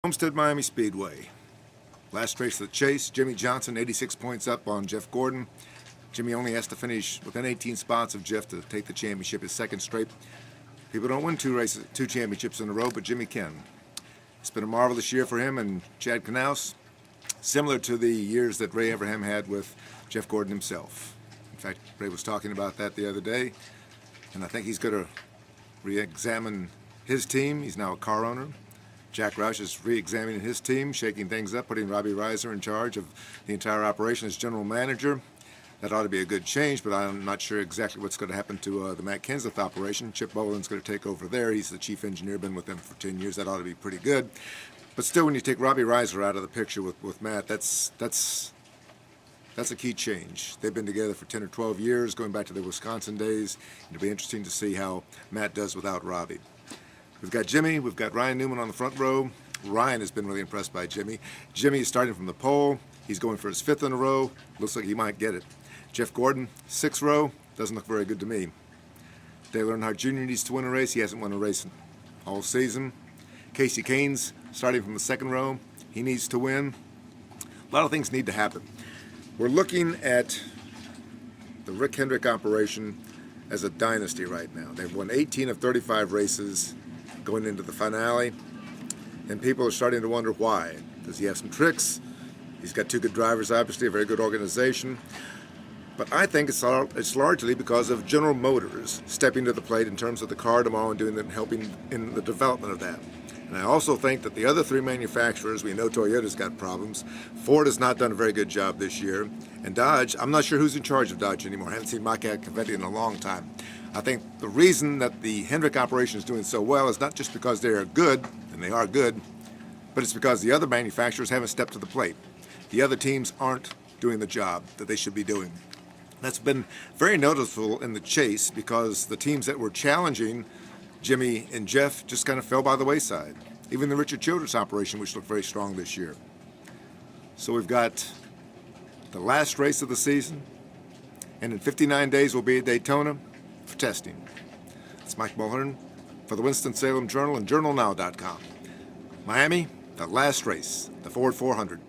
Homestead-Miami Speedway. Last race of the chase, Jimmy Johnson 86 points up on Jeff Gordon. Jimmy only has to finish within 18 spots of Jeff to take the championship, his second straight. People don't win two championships in a row, but Jimmy can. It's been a marvelous year for him and Chad Knaus, similar to the years that Ray Everham had with Jeff Gordon himself. In fact, Ray was talking about that the other day, and I think he's going to re-examine his team. He's now a car owner. Jack Roush is re-examining his team, shaking things up, putting Robbie Reiser in charge of the entire operation as general manager. That ought to be a good change, but I'm not sure exactly what's going to happen to the Matt Kenseth operation. Chip Boland's going to take over there. He's the chief engineer, been with them for 10 years. That ought to be pretty good. But still, when you take Robbie Reiser out of the picture with Matt, that's a key change. They've been together for 10 or 12 years, going back to the Wisconsin days. It'll be interesting to see how Matt does without Robbie. We've got Jimmy, we've got Ryan Newman on the front row. Ryan has been really impressed by Jimmy. Jimmy is starting from the pole. He's going for his fifth in a row. Looks like he might get it. Jeff Gordon, sixth row. Doesn't look very good to me. Dale Earnhardt Jr. needs to win a race. He hasn't won a race all season. Casey Kane's starting from the second row. He needs to win. A lot of things need to happen. We're looking at the Rick Hendrick operation as a dynasty right now. They've won 18 of 35 races going into the finale, and people are starting to wonder why. Does he have some tricks? He's got two good drivers, obviously, a very good organization. But I think it's largely because of General Motors stepping to the plate in terms of the car tomorrow and helping in the development of that. And I also think that the other three manufacturers, we know Toyota's got problems. Ford has not done a very good job this year. And Dodge, I'm not sure who's in charge of Dodge anymore. I haven't seen Mike Cavetti in a long time. I think the reason that the Hendrick operation is doing so well is not just because they are good, and they are good, but it's because the other manufacturers haven't stepped to the plate. The other teams aren't doing the job that they should be doing. That's been very noticeable in the chase because the teams that were challenging Jimmy and Jeff just kind of fell by the wayside. Even the Richard Childress operation, which looked very strong this year. So we've got the last race of the season, and in 59 days we'll be at Daytona for testing. It's Mike Mulhern for the Winston-Salem Journal and JournalNow.com. Miami, the last race, the Ford 400.